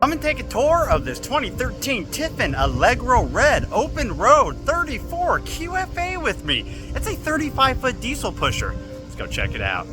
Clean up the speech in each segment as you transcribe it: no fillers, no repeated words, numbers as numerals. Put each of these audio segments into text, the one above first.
Come and take a tour of this 2013 Tiffin Allegro Red Open Road 34 QFA with me. It's a 35-foot diesel pusher. Let's go check it out.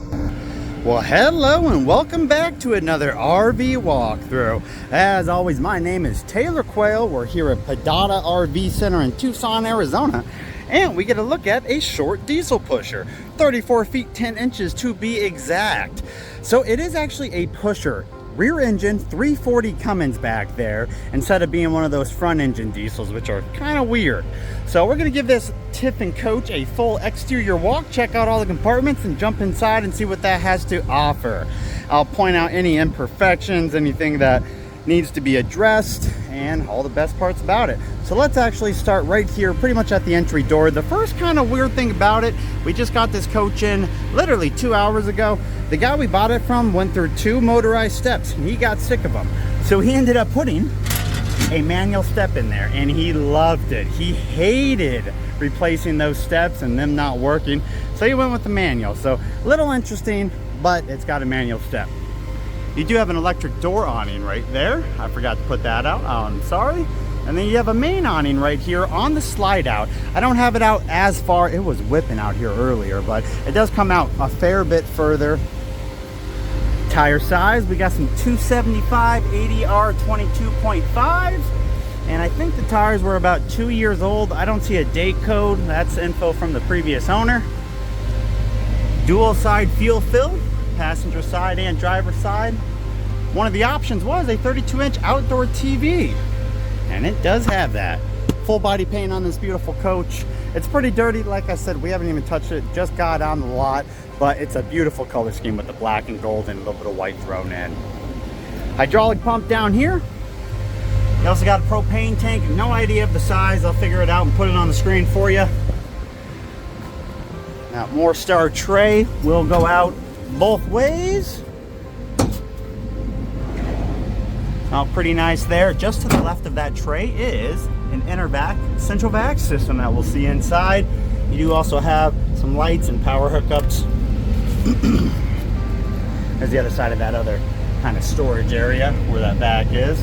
Well, hello and welcome back to another RV walkthrough. As always, my name is Taylor Quayle. We're here at Padada RV Center in Tucson, Arizona. And we get a look at a short diesel pusher, 34 feet 10 inches to be exact. So it is actually a pusher. Rear engine 340 Cummins back there instead of being one of those front engine diesels, which are kind of weird. So we're going to give this Tiffin coach a full exterior walk, check out all the compartments and jump inside and see what that has to offer. I'll point out any imperfections, anything that needs to be addressed, and all the best parts about it. So let's actually start right here, pretty much at the entry door. The first kind of weird thing about it, we just got this coach in literally 2 hours ago. The guy we bought it from went through 2 motorized steps and he got sick of them. So he ended up putting a manual step in there and he loved it. He hated replacing those steps and them not working. So he went with the manual. So a little interesting, but it's got a manual step. You do have an electric door awning right there. I forgot to put that out. I'm sorry. And then you have a main awning right here on the slide out. I don't have it out as far. It was whipping out here earlier, but it does come out a fair bit further. Tire size, we got some 275 ADR 22.5s. And I think the tires were about 2 years old. I don't see a date code. That's info from the previous owner. Dual side fuel fill. Passenger side and driver side. One of the options was a 32-inch outdoor TV, and it does have that. Full body paint on this beautiful coach. It's pretty dirty, like I said, we haven't even touched it, just got on the lot, but it's a beautiful color scheme with the black and gold and a little bit of white thrown in. Hydraulic pump down here. You also got a propane tank. No idea of the size. I'll figure it out and put it on the screen for you. Now, more star tray will go out both ways. Oh, pretty nice there. Just to the left of that tray is an inner vac, central vac system that we'll see inside. You do also have some lights and power hookups. There's the other side of that other kind of storage area where that vac is.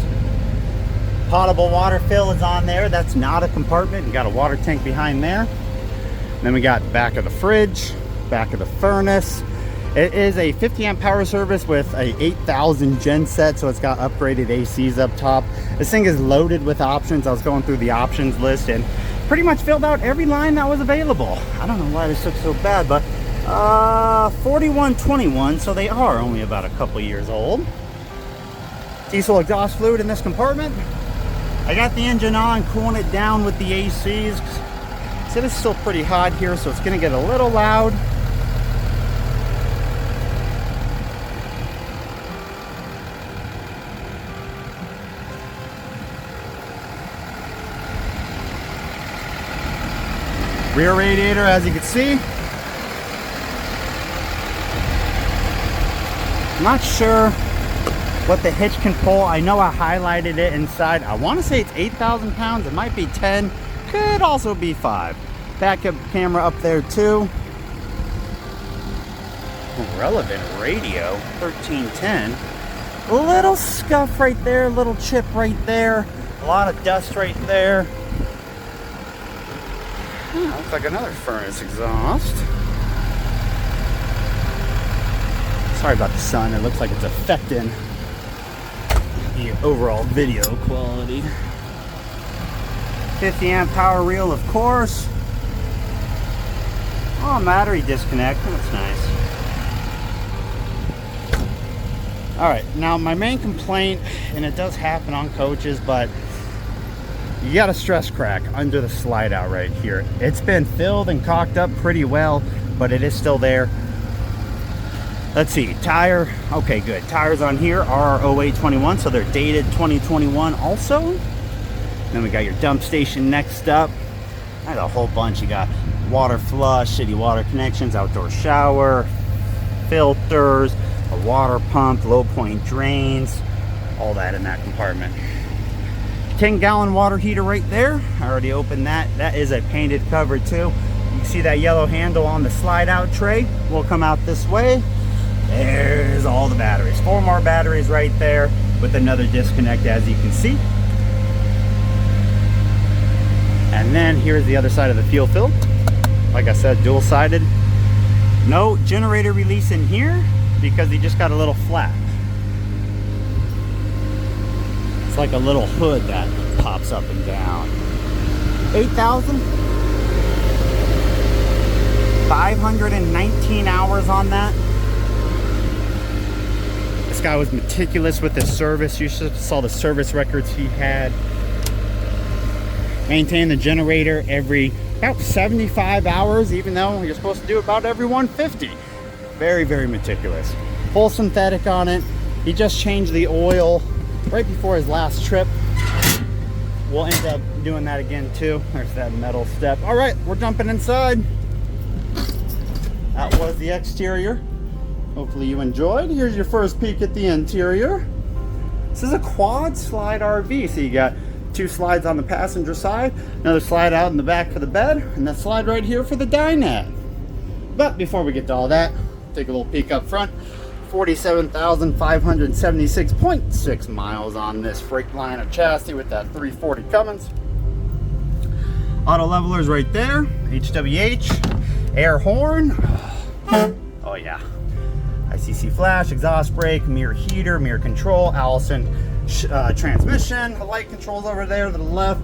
Potable water fill is on there. That's not a compartment. You got a water tank behind there. Then we got back of the fridge, back of the furnace. It is a 50 amp power service with a 8000 gen set, so it's got upgraded ACs up top. This thing is loaded with options. I was going through the options list and pretty much filled out every line that was available. I don't know why this looks so bad, but 4121, so they are only about a couple years old. Diesel exhaust fluid in this compartment. I got the engine on, cooling it down with the ACs. So it's still pretty hot here, so it's gonna get a little loud. Rear radiator, as you can see. I'm not sure what the hitch can pull. I know I highlighted it inside. I want to say it's 8,000 pounds. It might be 10. Could also be 5. Backup camera up there too. Relevant radio, 1310. A little scuff right there, a little chip right there. A lot of dust right there. Looks like another furnace exhaust. Sorry about the sun. It looks like it's affecting the overall video quality. 50 amp power reel, of course. Oh, battery disconnect. That's nice. All right, now my main complaint, and it does happen on coaches, but you got a stress crack under the slide out right here. It's been filled and caulked up pretty well, but it is still there. Let's see, tire, okay, good. Tires on here are 0821, so they're dated 2021 also. Then we got your dump station next up. There's a whole bunch. You got water flush, city water connections, outdoor shower, filters, a water pump, low point drains, all that in that compartment. 10-gallon water heater right there. I already opened that. That is a painted cover too. You can see that yellow handle on the slide out tray. We'll come out this way. There's all the batteries. 4 more batteries right there. with another disconnect, as you can see. And then here's the other side of the fuel fill. Like I said, dual-sided. No generator release in here because he just got a little flap. It's like a little hood that pops up and down. 8,519 hours on that. This guy was meticulous with his service. You should have saw the service records he had. Maintain the generator every about 75 hours, even though you're supposed to do about every 150. Very, very meticulous. Full synthetic on it. He just changed the oil right before his last trip. We'll end up doing that again too. There's that metal step. All right, we're jumping inside. That was the exterior. Hopefully you enjoyed. Here's your first peek at the interior. This is a quad slide RV. So you got 2 slides on the passenger side, another slide out in the back for the bed, and that slide right here for the dinette. But before we get to all that, take a little peek up front. 47,576.6 miles on this Freightliner chassis with that 340 Cummins. Auto levelers right there, HWH, air horn. Oh yeah. ICC flash, exhaust brake, mirror heater, mirror control, Allison transmission, light controls over there to the left,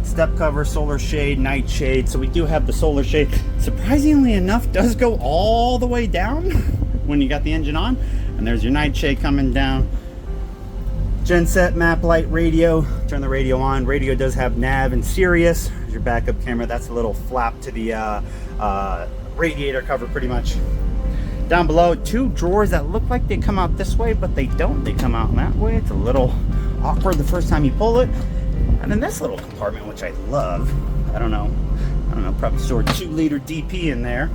step cover, solar shade, night shade. So we do have the solar shade. Surprisingly enough, does go all the way down when you got the engine on. And there's your night shade coming down. Genset map light radio. Turn the radio on. Radio does have nav and Sirius. There's your backup camera. That's a little flap to the radiator cover pretty much. Down below, 2 drawers that look like they come out this way, but they don't. They come out that way. It's a little awkward the first time you pull it. And then this little compartment, which I love. I don't know, probably store 2-liter DP in there.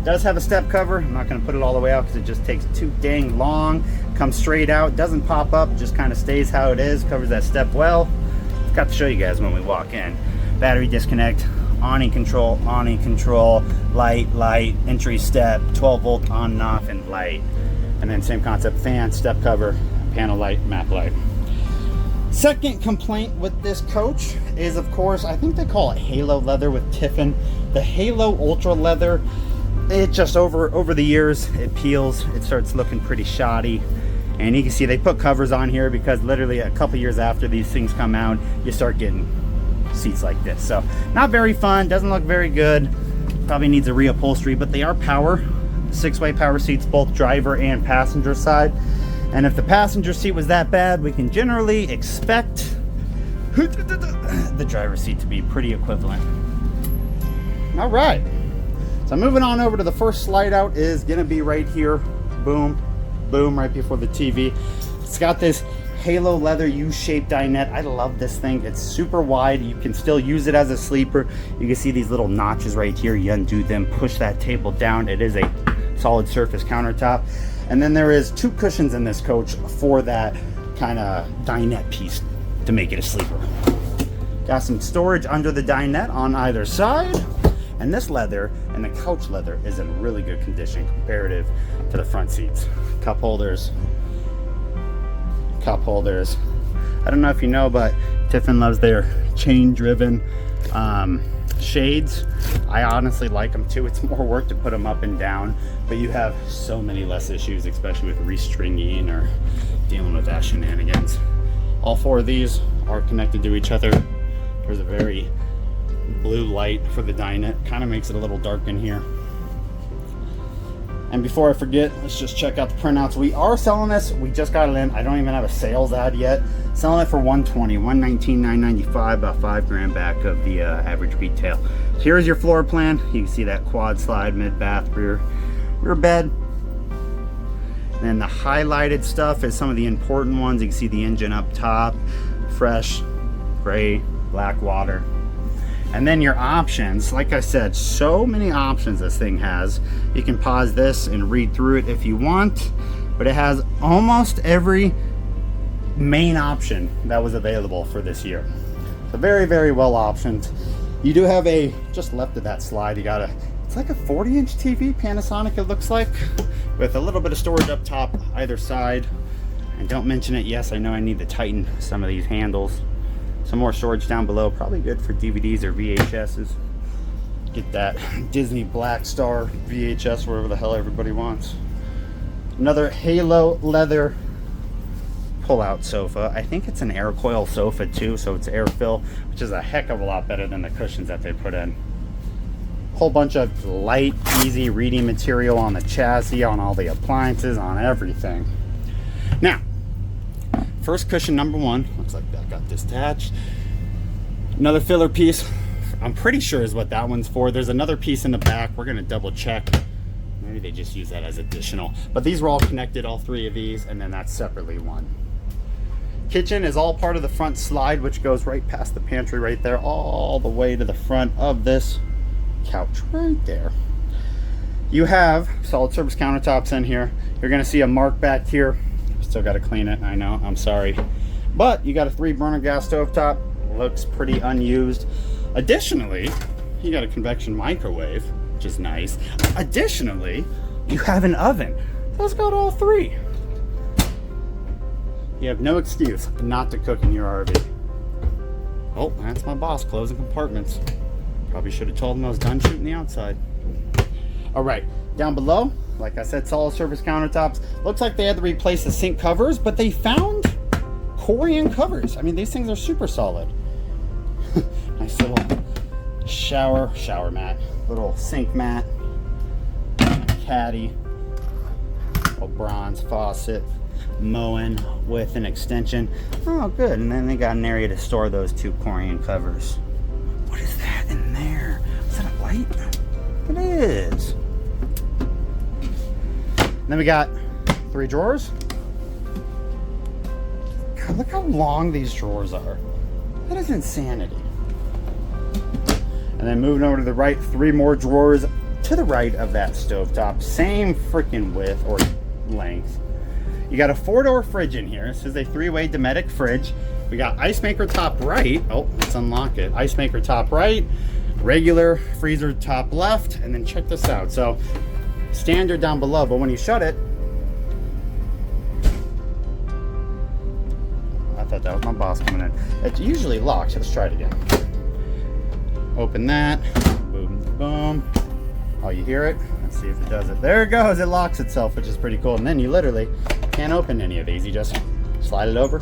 Does have a step cover. I'm not going to put it all the way out because it just takes too dang long. Comes straight out, doesn't pop up, just kind of stays how it is. Covers that step well. Got to show you guys when we walk in. Battery disconnect, awning control, light, entry step, 12 volt on and off, and light. And then same concept, fan, step cover, panel light, map light. Second complaint with this coach is, of course, I think they call it Halo leather with Tiffin. The Halo Ultra leather, it just over the years, it peels, it starts looking pretty shoddy. And you can see they put covers on here because literally a couple years after these things come out, you start getting seats like this. So not very fun, doesn't look very good, probably needs a reupholstery, but they are power, 6-way power seats, both driver and passenger side. And if the passenger seat was that bad, we can generally expect the driver's seat to be pretty equivalent. All right, so moving on over to the first slide out is gonna be right here. Boom, boom, right before the TV. It's got this Halo leather U-shaped dinette. I love this thing. It's super wide. You can still use it as a sleeper. You can see these little notches right here. You undo them, push that table down. It is a solid surface countertop. And then there is 2 cushions in this coach for that kind of dinette piece to make it a sleeper. Got some storage under the dinette on either side. And this leather and the couch leather is in really good condition comparative to the front seats. Cup holders. I don't know if you know, but Tiffin loves their chain driven shades. I honestly like them too. It's more work to put them up and down, but you have so many less issues, especially with restringing or dealing with that shenanigans. All 4 of these are connected to each other. There's a very blue light for the dinette, kind of makes it a little dark in here. And before I forget, let's just check out the printouts. We are selling this. We just got it in. I don't even have a sales ad yet. Selling it for $120, $119, $995, about $5 back of the average retail. So here's your floor plan. You can see that quad slide, mid-bath, rear bed. And then the highlighted stuff is some of the important ones. You can see the engine up top, fresh, gray, black water. And then your options, like I said, so many options this thing has. You can pause this and read through it if you want, but it has almost every main option that was available for this year. So very, very well optioned. You do have a, just left of that slide, you got a, it's like a 40-inch TV, Panasonic it looks like, with a little bit of storage up top either side. And don't mention it, yes, I know I need to tighten some of these handles. Some more storage down below, probably good for DVDs or VHSs. Get that Disney Black Star VHS, wherever the hell everybody wants. Another Halo leather pull-out sofa. I think it's an air coil sofa too, so it's air fill, which is a heck of a lot better than the cushions that they put in. Whole bunch of light, easy reading material on the chassis, on all the appliances, on everything. Now, first cushion number one, looks like that got detached. Another filler piece, I'm pretty sure is what that one's for. There's another piece in the back. We're gonna double check. Maybe they just use that as additional. But these were all connected, all three of these, and then that's separately one. Kitchen is all part of the front slide, which goes right past the pantry right there, all the way to the front of this couch right there. You have solid surface countertops in here. You're gonna see a mark back here. Still gotta clean it, I know, I'm sorry. But you got a 3-burner gas stovetop. Looks pretty unused. Additionally, you got a convection microwave, which is nice. Additionally, you have an oven that's got all three. You have no excuse not to cook in your RV. Oh, that's my boss closing compartments. Probably should have told him I was done shooting the outside. All right, down below, like I said, solid surface countertops. Looks like they had to replace the sink covers, but they found Corian covers. I mean, these things are super solid. Nice little shower mat, little sink mat, caddy, little bronze faucet, mowing with an extension. Oh, good. And then they got an area to store those 2 Corian covers. What is that in there? Is that a light? It is. Then we got 3 drawers. God, look how long these drawers are. That is insanity. And then moving over to the right, 3 more drawers to the right of that stovetop. Same freaking width or length. You got a 4-door fridge in here. This is a 3-way Dometic fridge. We got ice maker top right. Oh, let's unlock it. Ice maker top right, regular freezer top left, and then check this out. So standard down below, but when you shut it, I thought that was my boss coming in. It usually locks. Let's try it again. Open that. Boom, boom. Oh, you hear it? Let's see if it does it. There it goes. It locks itself, which is pretty cool. And then you literally can't open any of these. You just slide it over,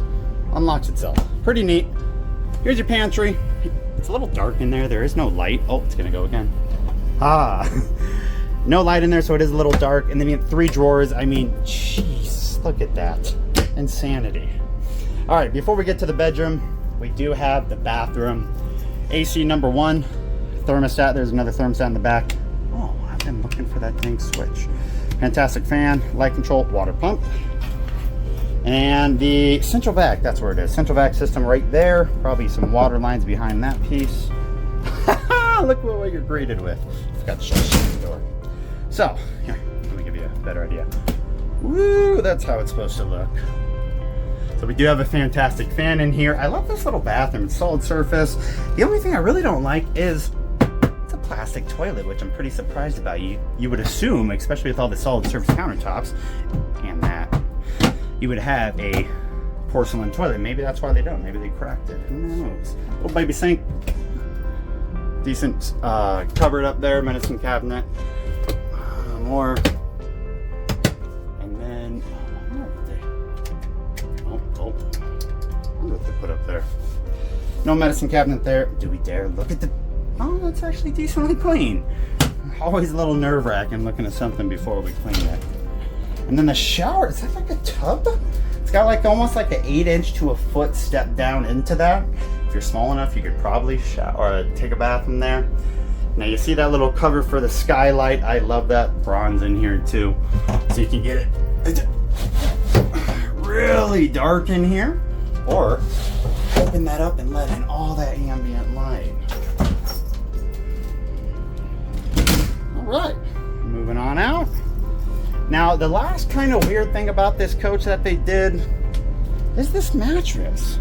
unlocks itself. Pretty neat. Here's your pantry. It's a little dark in there. There is no light. Oh, it's gonna go again. Ah, no light in there, so it is a little dark. And then you have 3 drawers. I mean, jeez, look at that. Insanity. All right, before we get to the bedroom, we do have the bathroom. AC number 1, thermostat. There's another thermostat in the back. Oh, I've been looking for that dang switch. Fantastic fan, light control, water pump. And the central vac, that's where it is. Central vac system right there. Probably some water lines behind that piece. Look what you're greeted with. Forgot to shut the door. So, here, let me give you a better idea. Woo, that's how it's supposed to look. So we do have a fantastic fan in here. I love this little bathroom. It's solid surface. The only thing I really don't like is it's a plastic toilet, which I'm pretty surprised about. You would assume, especially with all the solid surface countertops and that, you would have a porcelain toilet. Maybe that's why they don't. Maybe they cracked it. Who knows? Little baby sink. Decent cupboard up there, medicine cabinet. More. And then, what they put up there. No medicine cabinet there. Do we dare look at the... Oh, that's actually decently clean. Always a little nerve-wracking looking at something before we clean it. And then the shower, is that like a tub? It's got like almost like an 8-inch to a foot step down into that. If you're small enough, you could probably shower or take a bath in there. Now you see that little cover for the skylight. I love that bronze in here too. So you can get it really dark in here, or open that up and let in all that ambient light. All right, moving on out. Now, the last kind of weird thing about this coach that they did is this mattress.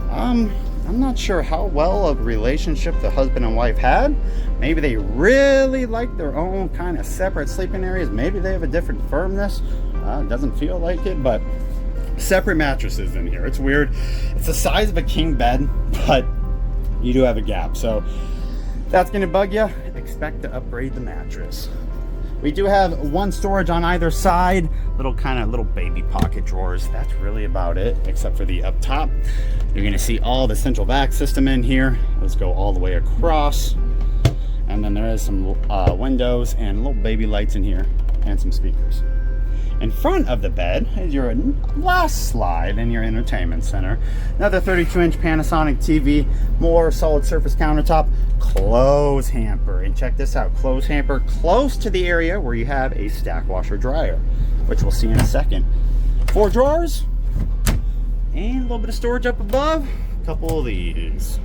I'm not sure how well of a relationship the husband and wife had. Maybe they really like their own kind of separate sleeping areas. Maybe they have a different firmness. It doesn't feel like it, but separate mattresses in here. It's weird. It's the size of a king bed, but you do have a gap. So that's gonna bug you. Expect to upgrade the mattress. We do have one storage on either side, little baby pocket drawers. That's really about it, except for the up top. You're gonna see all the central vac system in here. Let's go all the way across. And then there is some windows and little baby lights in here and some speakers. In front of the bed is your last slide in your entertainment center. Another 32-inch Panasonic TV, more solid surface countertop, clothes hamper. And check this out, clothes hamper close to the area where you have a stack washer dryer, which we'll see in a second. 4 drawers and a little bit of storage up above. A couple of these.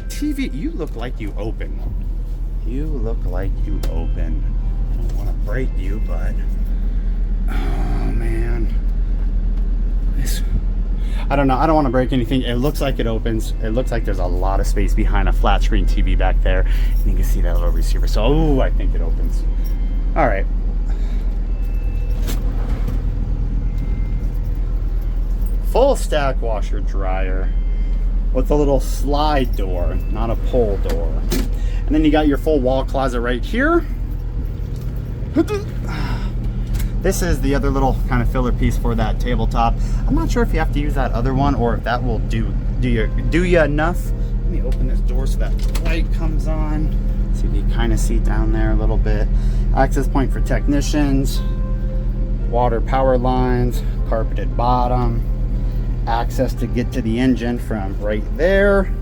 TV, you look like you open. You look like you open. I don't want to break you, but oh man, I don't know. I don't want to break anything. It looks like it opens. It looks like there's a lot of space behind a flat screen TV back there. And you can see that little receiver. So, oh, I think it opens. All right. Full stack washer dryer with a little slide door, not a pull door. And then you got your full wall closet right here. This is the other little kind of filler piece for that tabletop. I'm not sure if you have to use that other one or if that will do you enough. Let me open this door so that light comes on. See if you kind of see down there a little bit. Access point for technicians, water power lines, carpeted bottom, access to get to the engine from right there.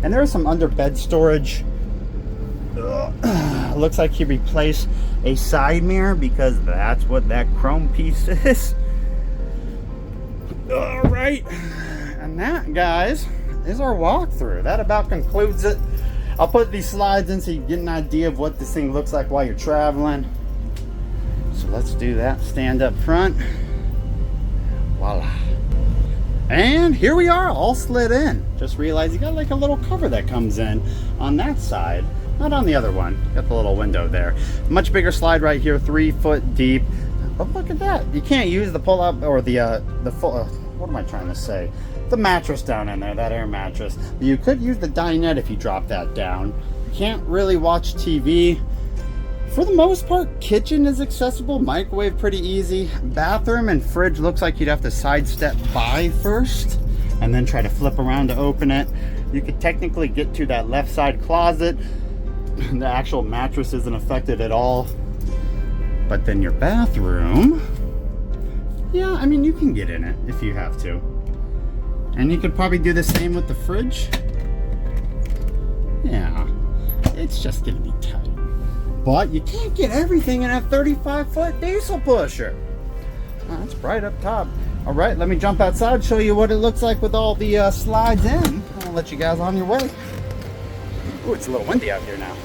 And there's some under bed storage. Looks like he replaced a side mirror because that's what that chrome piece is. All right, and that, guys, is our walkthrough. That about concludes it. I'll put these slides in so you get an idea of what this thing looks like while you're traveling. So let's do that. Stand up front. Voila. And here we are, all slid in. Just realized you got like a little cover that comes in on that side. Not on the other one. Got the little window there. Much bigger slide right here, 3 foot deep. But look at that. You can't use the pull-up or the full. What am I trying to say? The mattress down in there, that air mattress. But you could use the dinette if you drop that down. You can't really watch TV. For the most part, kitchen is accessible. Microwave pretty easy. Bathroom and fridge looks like you'd have to sidestep by first and then try to flip around to open it. You could technically get to that left side closet. The actual mattress isn't affected at all. But then your bathroom, yeah, I mean, you can get in it if you have to. And you could probably do the same with the fridge. Yeah, it's just gonna be tight. But you can't get everything in a 35-foot diesel pusher. That's right up top. All right, let me jump outside, show you what it looks like with all the slides in. I'll let you guys on your way. Ooh, it's a little windy out here now.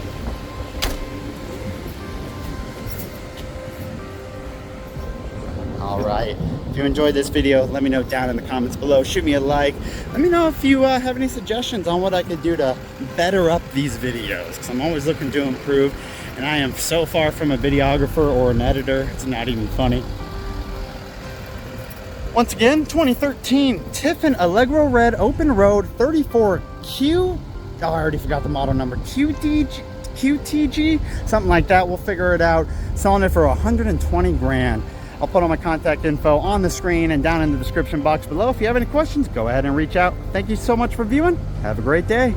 All right, if you enjoyed this video, let me know down in the comments below. Shoot me a like. Let me know if you have any suggestions on what I could do to better up these videos, because I'm always looking to improve, and I am so far from a videographer or an editor, it's not even funny. Once again, 2013 Tiffin Allegro Red Open Road 34Q. Oh, I already forgot the model number. QTG, something like that. We'll figure it out. Selling it for 120 grand. I'll put all my contact info on the screen and down in the description box below. If you have any questions, go ahead and reach out. Thank you so much for viewing. Have a great day.